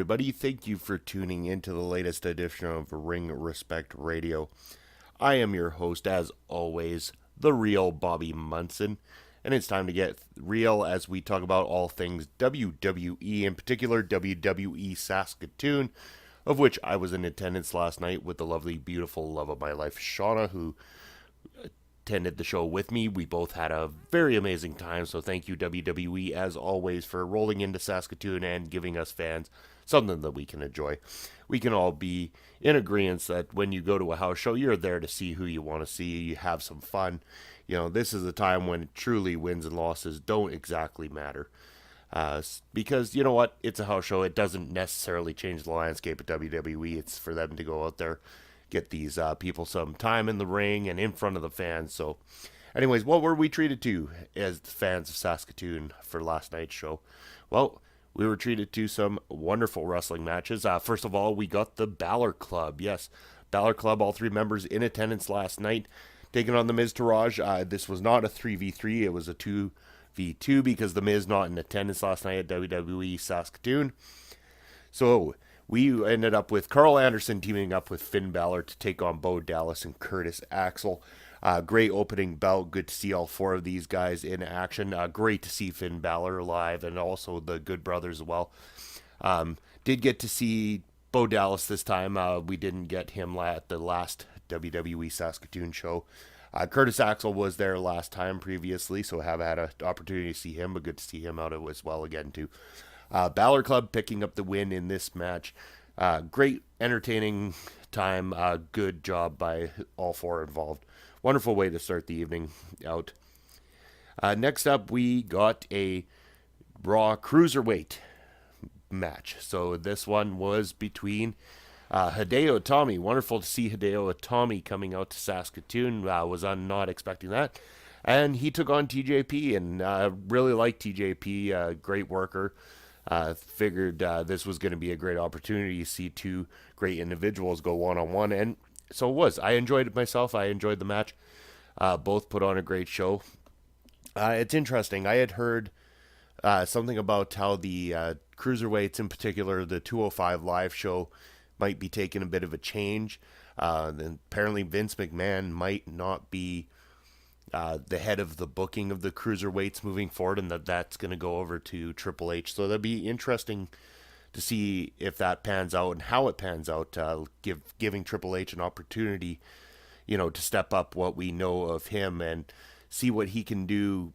everybody. Thank you for tuning into the latest edition of Ring Respect Radio. I am your host, as always, the Real Bobby Munson, and it's time to get real as we talk about all things WWE, in particular WWE Saskatoon, of which I was in attendance last night with the lovely, beautiful love of my life, Shauna, who attended the show with me. We both had a very amazing time, so thank you WWE as always for rolling into Saskatoon and giving us fans something that we can enjoy. We can all be in agreement that when you go to a house show, you're there to see who you want to see, you have some fun. You know, this is a time when truly wins and losses don't exactly matter. Because, you know what, it's a house show, it doesn't necessarily change the landscape of WWE, it's for them to go out there, get these people some time in the ring and in front of the fans. So anyways, what were we treated to as fans of Saskatoon for last night's show? Well, we were treated to some wonderful wrestling matches. First of all, we got the Balor Club. Yes, Balor Club, all three members in attendance last night, taking on the Miz Taraj. This was not a 3v3, it was a 2v2 because the Miz not in attendance last night at WWE Saskatoon. So we ended up with Carl Anderson teaming up with Finn Balor to take on Bo Dallas and Curtis Axel. Great opening bout. Good to see all four of these guys in action. Great to see Finn Balor live and also the Good Brothers as well. Did get to see Bo Dallas this time. We didn't get him at the last WWE Saskatoon show. Curtis Axel was there last time previously, so have had an opportunity to see him, but good to see him out as well again too. Balor Club picking up the win in this match. Great, entertaining time. Good job by all four involved. Wonderful way to start the evening out. Next up, we got a Raw Cruiserweight match. So this one was between Hideo Itami. Wonderful to see Hideo Itami coming out to Saskatoon. Was not expecting that. And he took on TJP, and really liked TJP. Great worker. Figured this was going to be a great opportunity to see two great individuals go one-on-one, and so it was. I enjoyed it myself. I enjoyed the match. Both put on a great show. It's interesting. I had heard something about how the Cruiserweights, in particular the 205 Live show, might be taking a bit of a change. And apparently Vince McMahon might not be the head of the booking of the Cruiserweights moving forward, and that's going to go over to Triple H. So that'd be interesting to see if that pans out and how it pans out, giving Triple H an opportunity, to step up what we know of him and see what he can do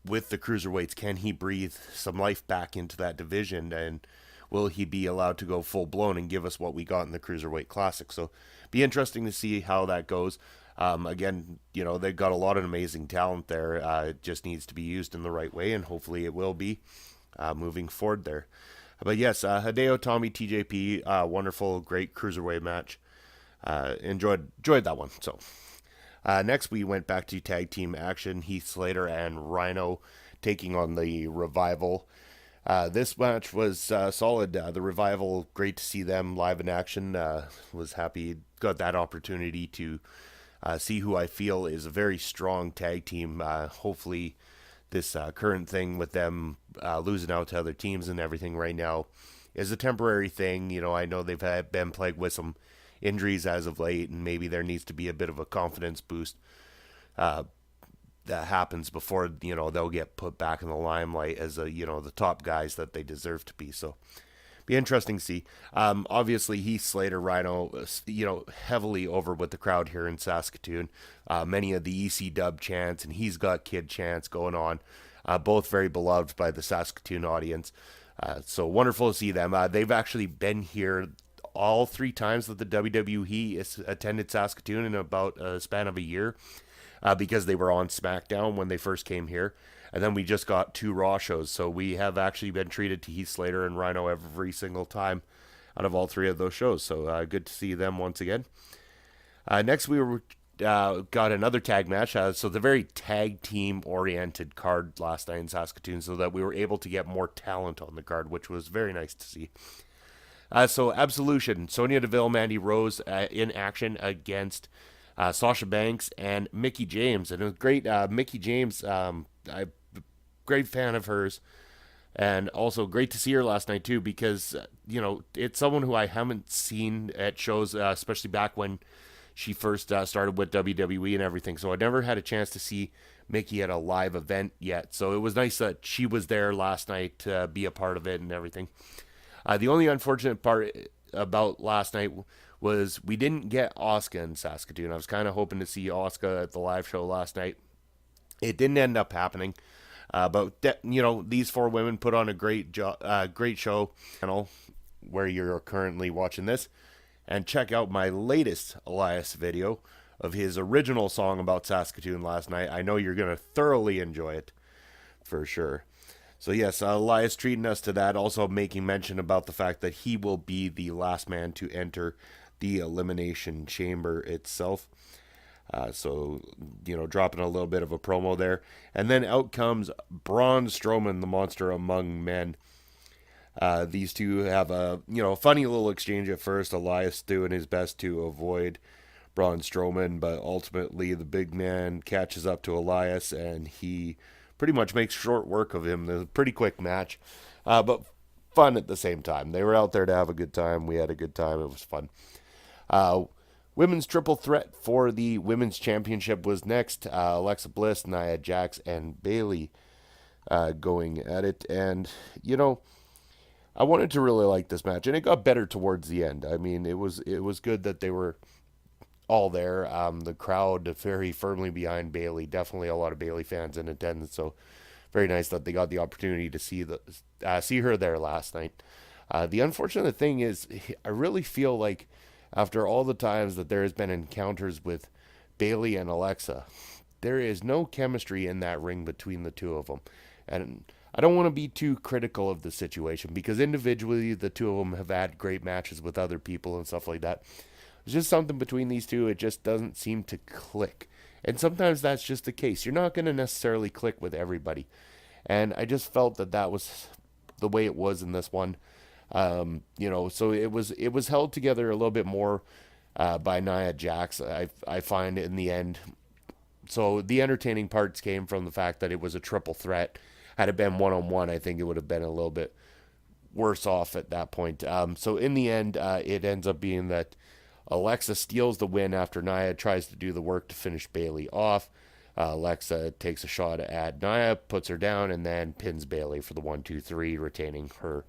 with the Cruiserweights. Can he breathe some life back into that division, and will he be allowed to go full-blown and give us what we got in the Cruiserweight Classic? So be interesting to see how that goes. Again, they've got a lot of amazing talent there. It just needs to be used in the right way, and hopefully it will be moving forward there. But yes, Hideo Itami, TJP, wonderful, great Cruiserweight match. Enjoyed that one. So next we went back to tag team action. Heath, Slater, and Rhino taking on the Revival. This match was solid. The Revival, great to see them live in action. Was happy, got that opportunity to see who I feel is a very strong tag team. Hopefully this current thing with them losing out to other teams and everything right now is a temporary thing. I know they've been plagued with some injuries as of late, and maybe there needs to be a bit of a confidence boost that happens before they'll get put back in the limelight as the top guys that they deserve to be. So be interesting to see. Obviously Heath, Slater, Rhino, heavily over with the crowd here in Saskatoon. Many of the EC dub chants, and he's got kid chants going on. Both very beloved by the Saskatoon audience. So wonderful to see them. They've actually been here all three times that the WWE has attended Saskatoon in about a span of a year, because they were on SmackDown when they first came here. And then we just got 2 Raw shows. So we have actually been treated to Heath, Slater, and Rhino every single time out of all 3 of those shows. So good to see them once again. Next we got another tag match. So the very tag team oriented card last night in Saskatoon, so that we were able to get more talent on the card, which was very nice to see. So Absolution, Sonya Deville, Mandy Rose in action against Sasha Banks and Mickie James. And it was great. Mickie James, I'm a great fan of hers. And also great to see her last night too, because it's someone who I haven't seen at shows, especially back when she first started with WWE and everything. So I never had a chance to see Mickie at a live event yet. So it was nice that she was there last night to be a part of it and everything. The only unfortunate part about last night was we didn't get Asuka in Saskatoon. I was kind of hoping to see Asuka at the live show last night. It didn't end up happening. These four women put on a great show. Where you're currently watching this, and check out my latest Elias video of his original song about Saskatoon last night. I know you're gonna thoroughly enjoy it, for sure. So yes, Elias treating us to that, also making mention about the fact that he will be the last man to enter the Elimination Chamber itself. Dropping a little bit of a promo there. And then out comes Braun Strowman, the monster among men. These two have a funny little exchange at first. Elias doing his best to avoid Braun Strowman, but ultimately the big man catches up to Elias, and he pretty much makes short work of him. It was a pretty quick match, but fun at the same time. They were out there to have a good time. We had a good time. It was fun. Women's triple threat for the women's championship was next. Alexa Bliss, Nia Jax, and Bayley going at it. And, I wanted to really like this match, and it got better towards the end. I mean, it was good that they were all there. The crowd very firmly behind Bayley. Definitely a lot of Bayley fans in attendance. So very nice that they got the opportunity to see her there last night. The unfortunate thing is, I really feel like after all the times that there has been encounters with Bayley and Alexa, there is no chemistry in that ring between the two of them. And I don't want to be too critical of the situation, because individually the two of them have had great matches with other people and stuff like that. There's just something between these two. It just doesn't seem to click. And sometimes that's just the case. You're not going to necessarily click with everybody. And I just felt that was the way it was in this one. So it was held together a little bit more by Nia Jax, I find, in the end. So the entertaining parts came from the fact that it was a triple threat. Had it been one-on-one, I think it would have been a little bit worse off at that point. So in the end, it ends up being that Alexa steals the win after Nia tries to do the work to finish Bayley off. Alexa takes a shot at Nia, puts her down, and then pins Bayley for the 1-2-3, retaining her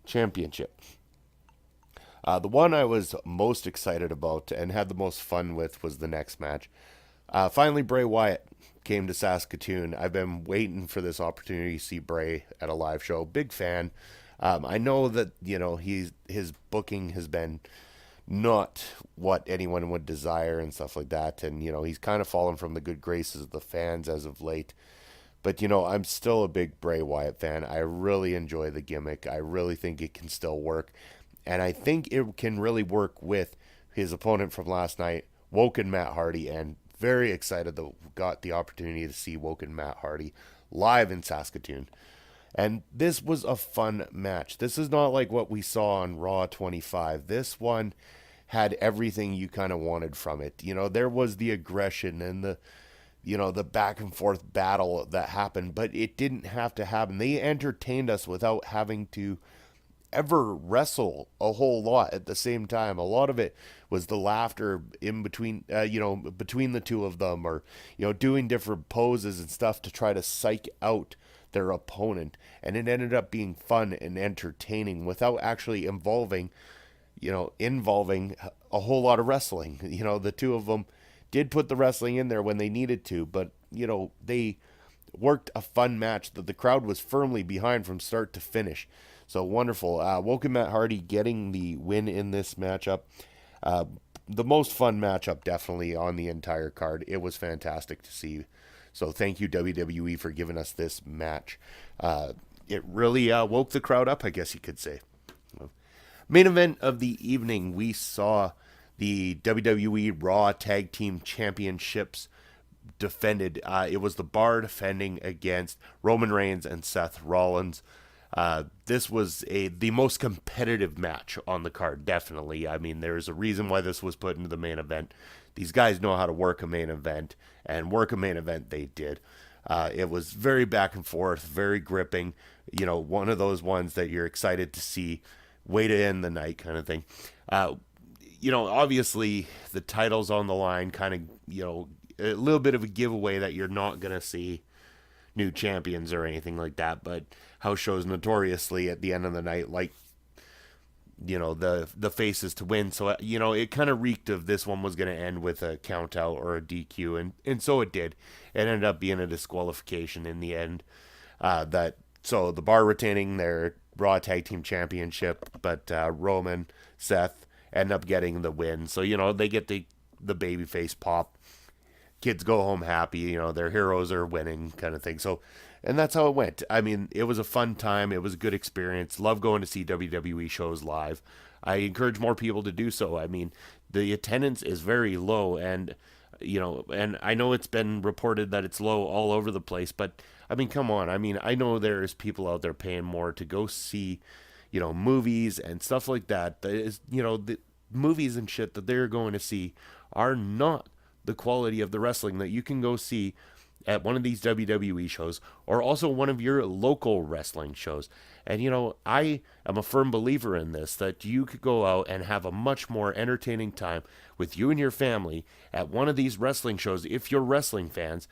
championship. The one I was most excited about and had the most fun with was the next match. Finally, Bray Wyatt came to Saskatoon. I've been waiting for this opportunity to see Bray at a live show. Big fan. I know that his booking has been not what anyone would desire and stuff like that, and he's kind of fallen from the good graces of the fans as of late. But I'm still a big Bray Wyatt fan. I really enjoy the gimmick. I really think it can still work, and I think it can really work with his opponent from last night, Woken Matt Hardy, and very excited that we got the opportunity to see Woken Matt Hardy live in Saskatoon. And this was a fun match. This is not like what we saw on Raw 25. This one had everything you kind of wanted from it. There was the aggression and the back and forth battle that happened, but it didn't have to happen. They entertained us without having to ever wrestle a whole lot at the same time. A lot of it was the laughter in between, between the two of them, or, doing different poses and stuff to try to psych out their opponent. And it ended up being fun and entertaining without actually involving a whole lot of wrestling. The two of them did put the wrestling in there when they needed to, but, they worked a fun match that the crowd was firmly behind from start to finish. So wonderful. Woken Matt Hardy getting the win in this matchup. The most fun matchup definitely on the entire card. It was fantastic to see. So thank you, WWE, for giving us this match. It really woke the crowd up, I guess you could say. Main event of the evening, we saw the WWE Raw Tag Team Championships defended. It was the Bar defending against Roman Reigns and Seth Rollins. This was the most competitive match on the card, definitely. I mean, there's a reason why this was put into the main event. These guys know how to work a main event, and work a main event they did. It was very back and forth, very gripping. One of those ones that you're excited to see, way to end the night kind of thing. Obviously the title's on the line, kind of, a little bit of a giveaway that you're not going to see new champions or anything like that. But house shows notoriously at the end of the night, like, the faces to win. So, it kind of reeked of this one was going to end with a count out or a DQ. And so it did. It ended up being a disqualification in the end. So the Bar retaining their Raw Tag Team Championship, but Roman, Seth end up getting the win. So, they get the babyface pop. Kids go home happy, their heroes are winning kind of thing. So, and that's how it went. I mean, it was a fun time. It was a good experience. Love going to see WWE shows live. I encourage more people to do so. I mean, the attendance is very low, and, and I know it's been reported that it's low all over the place, but I mean, come on. I mean, I know there's people out there paying more to go see, movies and stuff like that. That is, the movies and shit that they're going to see are not the quality of the wrestling that you can go see at one of these WWE shows, or also one of your local wrestling shows. And, I am a firm believer in this, that you could go out and have a much more entertaining time with you and your family at one of these wrestling shows if you're wrestling fans.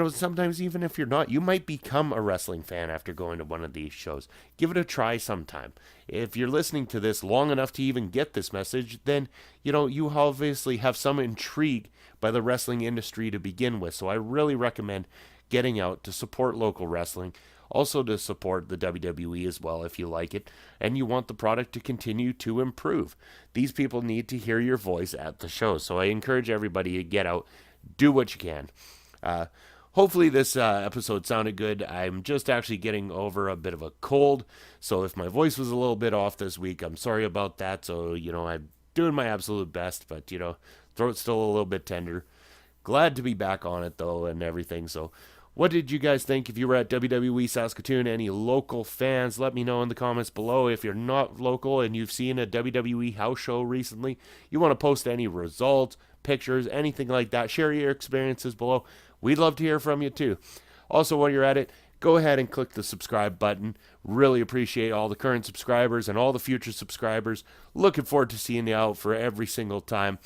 Sometimes even if you're not, you might become a wrestling fan after going to one of these shows. Give it a try sometime. If you're listening to this long enough to even get this message, then, you obviously have some intrigue by the wrestling industry to begin with. So I really recommend getting out to support local wrestling, also to support the WWE as well if you like it, and you want the product to continue to improve. These people need to hear your voice at the show. So I encourage everybody to get out, do what you can. Hopefully this episode sounded good. I'm just actually getting over a bit of a cold, so if my voice was a little bit off this week, I'm sorry about that. So, I'm doing my absolute best, but, throat's still a little bit tender. Glad to be back on it, though, and everything. So what did you guys think? If you were at WWE Saskatoon, any local fans, let me know in the comments below. If you're not local and you've seen a WWE house show recently, you want to post any results, pictures, anything like that, share your experiences below. We'd love to hear from you too. Also, while you're at it, go ahead and click the subscribe button. Really appreciate all the current subscribers and all the future subscribers. Looking forward to seeing you out for every single time.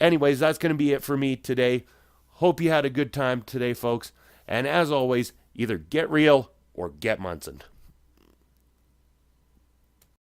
Anyways, that's going to be it for me today. Hope you had a good time today, folks. And as always, either get real or get Munson.